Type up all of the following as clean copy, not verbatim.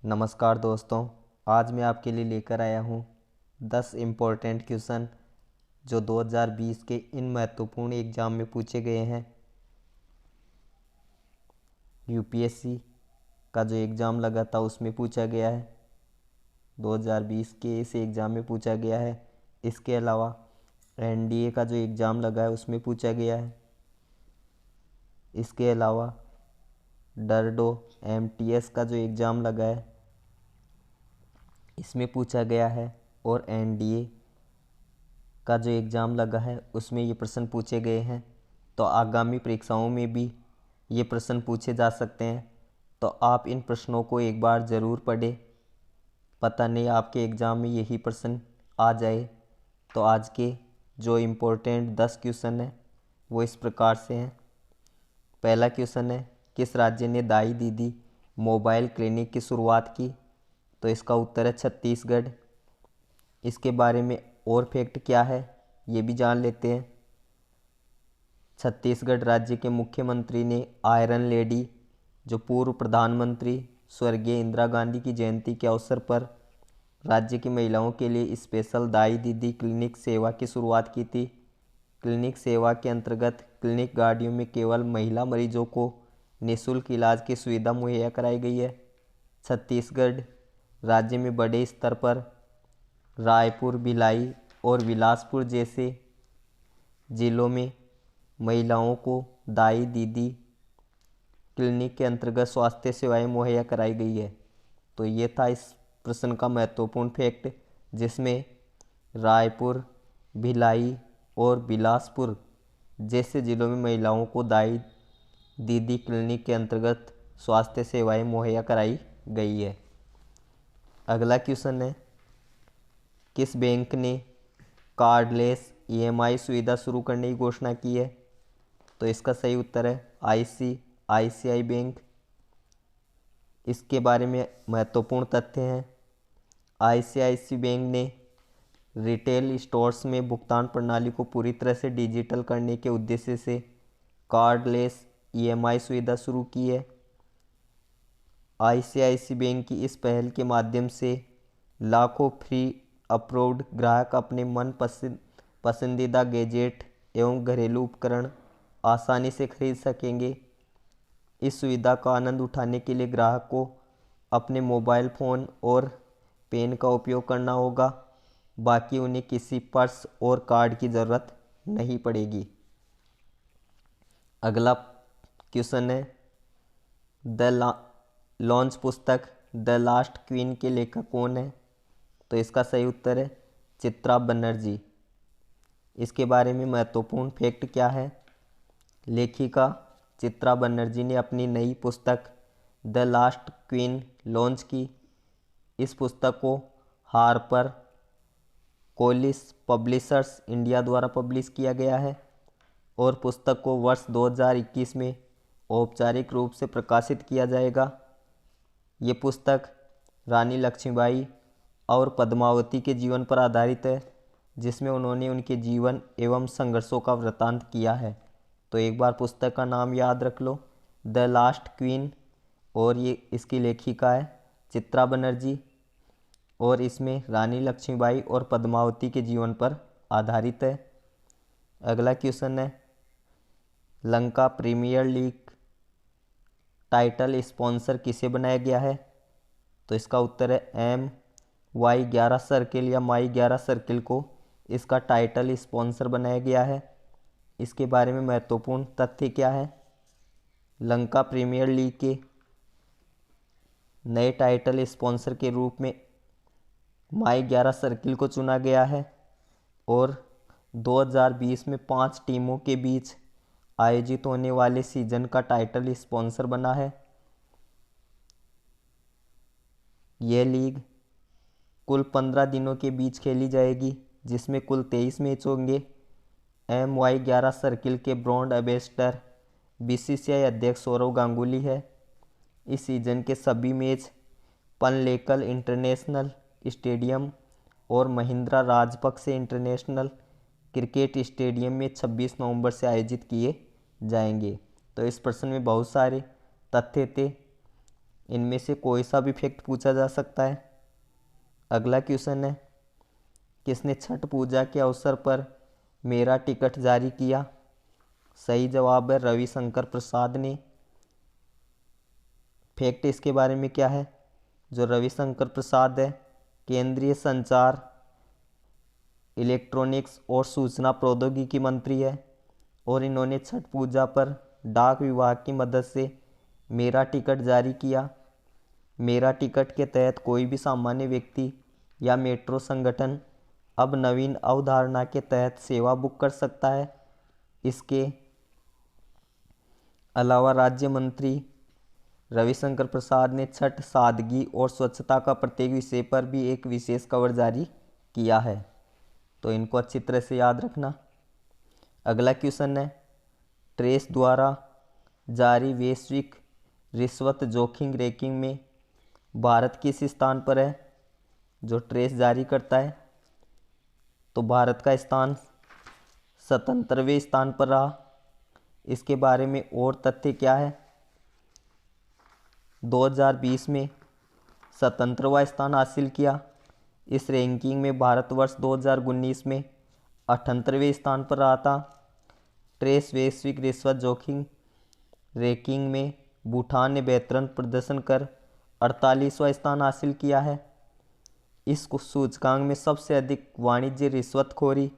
नमस्कार दोस्तों। आज मैं आपके लिए लेकर आया हूँ 10 इम्पोर्टेंट क्वेश्चन जो 2020 के इन महत्वपूर्ण एग्ज़ाम में पूछे गए हैं। यूपीएससी का जो एग्ज़ाम लगा था उसमें पूछा गया है, 2020 के इस एग्ज़ाम में पूछा गया है। इसके अलावा एनडीए का जो एग्ज़ाम लगा है उसमें पूछा गया है। इसके अलावा डरडो एमटीएस का जो एग्ज़ाम लगा है इसमें पूछा गया है, और एनडीए का जो एग्ज़ाम लगा है उसमें ये प्रश्न पूछे गए हैं। तो आगामी परीक्षाओं में भी ये प्रश्न पूछे जा सकते हैं, तो आप इन प्रश्नों को एक बार ज़रूर पढ़ें। पता नहीं आपके एग्ज़ाम में यही प्रश्न आ जाए। तो आज के जो इम्पोर्टेंट 10 क्वेश्चन हैं वो इस प्रकार से हैं। पहला क्वेश्चन है, किस राज्य ने दाई दीदी मोबाइल क्लिनिक की शुरुआत की? तो इसका उत्तर है छत्तीसगढ़। इसके बारे में और फैक्ट क्या है ये भी जान लेते हैं। छत्तीसगढ़ राज्य के मुख्यमंत्री ने आयरन लेडी, जो पूर्व प्रधानमंत्री स्वर्गीय इंदिरा गांधी की जयंती के अवसर पर राज्य की महिलाओं के लिए स्पेशल दाई दीदी क्लिनिक सेवा की शुरुआत की थी। क्लिनिक सेवा के अंतर्गत क्लिनिक गाड़ियों में केवल महिला मरीजों को निःशुल्क इलाज की सुविधा मुहैया कराई गई है। छत्तीसगढ़ राज्य में बड़े स्तर पर रायपुर, भिलाई और बिलासपुर जैसे जिलों में महिलाओं को दाई दीदी क्लिनिक के अंतर्गत स्वास्थ्य सेवाएं मुहैया कराई गई है। तो ये था इस प्रश्न का महत्वपूर्ण फैक्ट, जिसमें रायपुर, भिलाई और बिलासपुर जैसे जिलों में महिलाओं को दाई दीदी क्लिनिक के अंतर्गत स्वास्थ्य सेवाएं मुहैया कराई गई है। अगला क्वेश्चन है, किस बैंक ने कार्डलेस ईएमआई सुविधा शुरू करने की घोषणा की है? तो इसका सही उत्तर है आईसीआईसीआई बैंक। इसके बारे में महत्वपूर्ण तथ्य हैं। आईसीआईसीआई बैंक ने रिटेल स्टोर्स में भुगतान प्रणाली को पूरी तरह से डिजिटल करने के उद्देश्य से कार्डलेस ईएमआई सुविधा शुरू की है। आईसीआईसीआई बैंक की इस पहल के माध्यम से लाखों फ्री अप्रूव्ड ग्राहक अपने मन पसंदीदा गैजेट एवं घरेलू उपकरण आसानी से खरीद सकेंगे। इस सुविधा का आनंद उठाने के लिए ग्राहक को अपने मोबाइल फ़ोन और पेन का उपयोग करना होगा, बाकी उन्हें किसी पर्स और कार्ड की ज़रूरत नहीं पड़ेगी। अगला क्वेश्चन है, द लॉन्च पुस्तक द लास्ट क्वीन के लेखक कौन है? तो इसका सही उत्तर है चित्रा बनर्जी। इसके बारे में महत्वपूर्ण फैक्ट क्या है? लेखिका चित्रा बनर्जी ने अपनी नई पुस्तक द लास्ट क्वीन लॉन्च की। इस पुस्तक को हार्पर कोलिस पब्लिशर्स इंडिया द्वारा पब्लिश किया गया है, और पुस्तक को वर्ष 2021 में औपचारिक रूप से प्रकाशित किया जाएगा। ये पुस्तक रानी लक्ष्मीबाई और पद्मावती के जीवन पर आधारित है, जिसमें उन्होंने उनके जीवन एवं संघर्षों का वृत्तांत किया है। तो एक बार पुस्तक का नाम याद रख लो, द लास्ट क्वीन, और ये इसकी लेखिका है चित्रा बनर्जी, और इसमें रानी लक्ष्मीबाई और पद्मावती के जीवन पर आधारित है। अगला क्वेश्चन है, Lanka premier league title sponsor किसे बनाया गया है? तो इसका उत्तर है MY11 सर्किल या My11 सर्किल को इसका टाइटल स्पॉन्सर बनाया गया है। इसके बारे में महत्वपूर्ण तथ्य क्या है? लंका प्रीमियर लीग के नए टाइटल स्पॉन्सर के रूप में My11 सर्किल को चुना गया है, और 2020 में 5 टीमों के बीच आयोजित होने वाले सीजन का टाइटल स्पॉन्सर बना है। यह लीग कुल 15 दिनों के बीच खेली जाएगी, जिसमें कुल 23 मैच होंगे। MY11 सर्किल के ब्रांड एम्बेसडर बीसीसीआई अध्यक्ष सौरव गांगुली है। इस सीजन के सभी मैच पनलेकल इंटरनेशनल स्टेडियम और Mahindra Rajapaksa international cricket stadium में 26 नवंबर से आयोजित किए जाएंगे। तो इस प्रश्न में बहुत सारे तथ्य थे। इनमें से कोई सा भी फैक्ट पूछा जा सकता है। अगला क्वेश्चन है, किसने छठ पूजा के अवसर पर मेरा टिकट जारी किया? सही जवाब है रविशंकर प्रसाद ने। फैक्ट इसके बारे में क्या है? जो रविशंकर प्रसाद है केंद्रीय संचार, इलेक्ट्रॉनिक्स और सूचना प्रौद्योगिकी मंत्री है और इन्होंने छठ पूजा पर डाक विभाग की मदद से मेरा टिकट जारी किया। मेरा टिकट के तहत कोई भी सामान्य व्यक्ति या मेट्रो संगठन अब नवीन अवधारणा के तहत सेवा बुक कर सकता है। इसके अलावा राज्य मंत्री रविशंकर प्रसाद ने छठ, सादगी और स्वच्छता का प्रत्येक विषय पर भी एक विशेष कवर जारी किया है, तो इनको अच्छी तरह से याद रखना। अगला क्वेश्चन है, ट्रेस द्वारा जारी वैश्विक रिश्वत जोखिम रैंकिंग में भारत किस स्थान पर है? जो ट्रेस जारी करता है, तो भारत का स्थान 77वें स्थान पर रहा। इसके बारे में और तथ्य क्या है? 2020 में 77वां स्थान हासिल किया। इस रैंकिंग में भारतवर्ष 2019 में 78वें स्थान पर रहा था। ट्रेस वैश्विक रिश्वत जोखिम रैंकिंग में भूटान ने बेहतरीन प्रदर्शन कर 48वां स्थान हासिल किया है। इस सूचकांक में सबसे अधिक वाणिज्य रिश्वतखोरी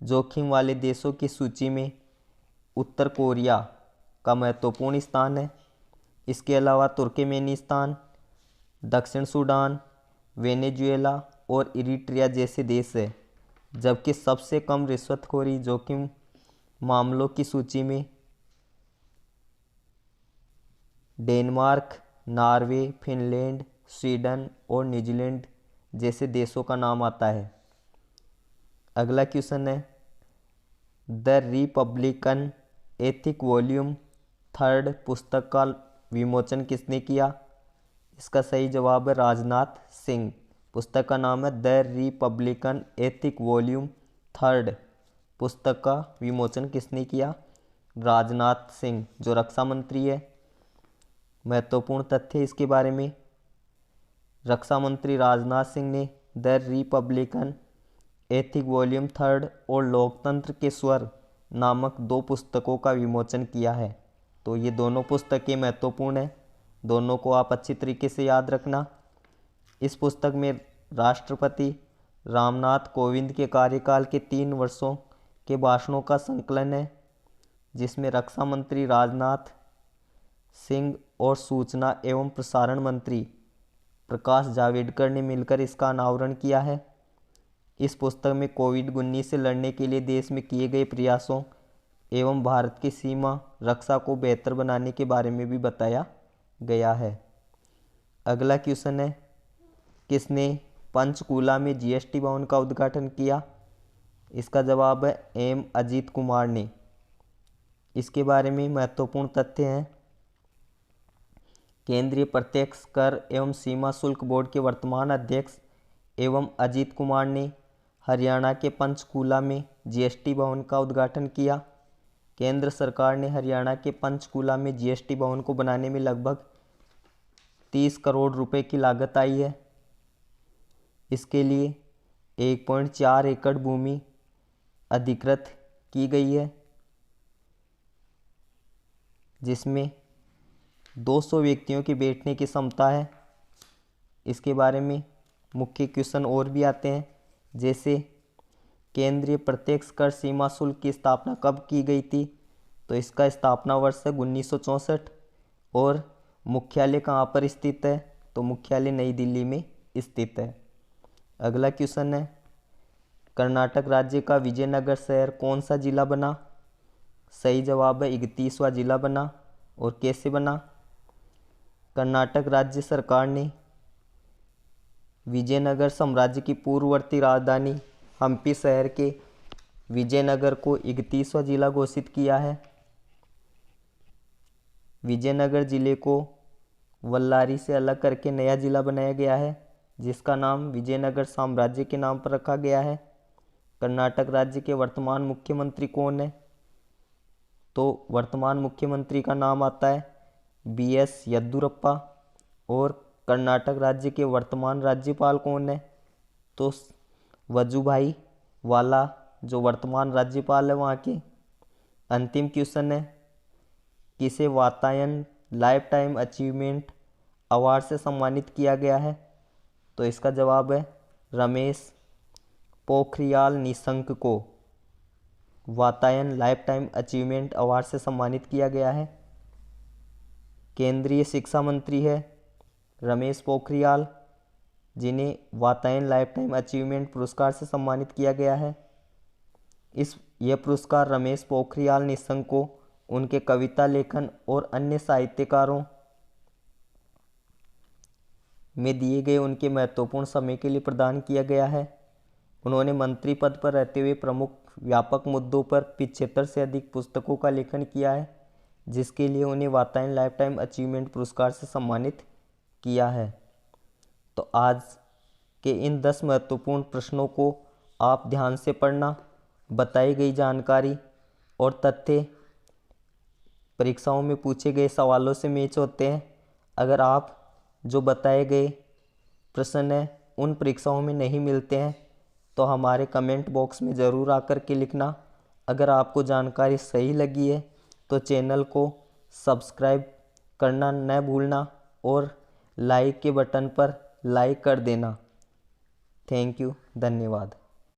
जोखिम वाले देशों की सूची में उत्तर कोरिया का महत्वपूर्ण स्थान है। इसके अलावा तुर्कमेनिस्तान, दक्षिण सूडान, वेनेजुएला और इरिट्रिया जैसे देश है, जबकि सबसे कम रिश्वतखोरी जोखिम मामलों की सूची में डेनमार्क, नॉर्वे, फिनलैंड, स्वीडन और न्यूजीलैंड जैसे देशों का नाम आता है। अगला क्वेश्चन है, द रिपब्लिकन एथिक वॉल्यूम 3 पुस्तक का विमोचन किसने किया? इसका सही जवाब है राजनाथ सिंह। पुस्तक का नाम है द रिपब्लिकन एथिक वॉल्यूम 3। पुस्तक का विमोचन किसने किया? राजनाथ सिंह, जो रक्षा मंत्री है। महत्वपूर्ण तथ्य इसके बारे में, रक्षा मंत्री राजनाथ सिंह ने द रिपब्लिकन एथिक वॉल्यूम 3 और लोकतंत्र के स्वर नामक 2 पुस्तकों का विमोचन किया है। तो ये दोनों पुस्तकें महत्वपूर्ण हैं, दोनों को आप अच्छी तरीके से याद रखना। इस पुस्तक में राष्ट्रपति रामनाथ कोविंद के कार्यकाल के 3 वर्षों के भाषणों का संकलन है, जिसमें रक्षा मंत्री राजनाथ सिंह और सूचना एवं प्रसारण मंत्री प्रकाश जावड़ेकर ने मिलकर इसका अनावरण किया है। इस पुस्तक में कोविड-19 से लड़ने के लिए देश में किए गए प्रयासों एवं भारत की सीमा रक्षा को बेहतर बनाने के बारे में भी बताया गया है। अगला क्वेश्चन है, किसने पंचकूला में जीएसटी भवन का उद्घाटन किया? इसका जवाब है एम अजीत कुमार ने। इसके बारे में महत्वपूर्ण तथ्य हैं, केंद्रीय प्रत्यक्ष कर एवं सीमा शुल्क बोर्ड के वर्तमान अध्यक्ष एवं अजीत कुमार ने हरियाणा के पंचकूला में जीएसटी भवन का उद्घाटन किया। केंद्र सरकार ने हरियाणा के पंचकूला में जीएसटी भवन को बनाने में लगभग 30 करोड़ रुपए की लागत आई है। इसके लिए 1.4 एकड़ भूमि अधिकृत की गई है, जिसमें 200 व्यक्तियों के बैठने की क्षमता है। इसके बारे में मुख्य क्वेश्चन और भी आते हैं, जैसे केंद्रीय प्रत्यक्ष कर सीमा शुल्क की स्थापना कब की गई थी? तो इसका स्थापना वर्ष है 1964। और मुख्यालय कहाँ पर स्थित है? तो मुख्यालय नई दिल्ली में स्थित है। अगला क्वेश्चन है, कर्नाटक राज्य का विजयनगर शहर कौन सा जिला बना? सही जवाब है 31वां जिला बना। और कैसे बना? कर्नाटक राज्य सरकार ने विजयनगर साम्राज्य की पूर्ववर्ती राजधानी हम्पी शहर के विजयनगर को 31वां जिला घोषित किया है। विजयनगर जिले को वल्लारी से अलग करके नया जिला बनाया गया है, जिसका नाम विजयनगर साम्राज्य के नाम पर रखा गया है। कर्नाटक राज्य के वर्तमान मुख्यमंत्री कौन है? तो वर्तमान मुख्यमंत्री का नाम आता है बीएस येदियुरप्पा। और कर्नाटक राज्य के वर्तमान राज्यपाल कौन है? तो वजुभाई वाला जो वर्तमान राज्यपाल है वहाँ के। अंतिम क्वेश्चन है, किसे Vatayan life time achievement award से सम्मानित किया गया है? तो इसका जवाब है रमेश पोखरियाल निशंक को Vatayan life time achievement award से सम्मानित किया गया है। केंद्रीय शिक्षा मंत्री है रमेश पोखरियाल, जिन्हें वातायन लाइफ टाइम अचीवमेंट पुरस्कार से सम्मानित किया गया है। यह पुरस्कार रमेश पोखरियाल निशंक को उनके कविता लेखन और अन्य साहित्यकारों में दिए गए उनके महत्वपूर्ण समय के लिए प्रदान किया गया है। उन्होंने मंत्री पद पर रहते हुए प्रमुख व्यापक मुद्दों पर 75 से अधिक पुस्तकों का लेखन किया है, जिसके लिए उन्हें वातायन लाइफ टाइम अचीवमेंट पुरस्कार से सम्मानित किया है। तो आज के इन 10 महत्वपूर्ण प्रश्नों को आप ध्यान से पढ़ना। बताई गई जानकारी और तथ्य परीक्षाओं में पूछे गए सवालों से मैच होते हैं। अगर आप जो बताए गए प्रश्न हैं उन परीक्षाओं में नहीं मिलते हैं तो हमारे कमेंट बॉक्स में ज़रूर आकर के लिखना। अगर आपको जानकारी सही लगी है तो चैनल को सब्सक्राइब करना न भूलना और लाइक के बटन पर लाइक कर देना। थैंक यू, धन्यवाद।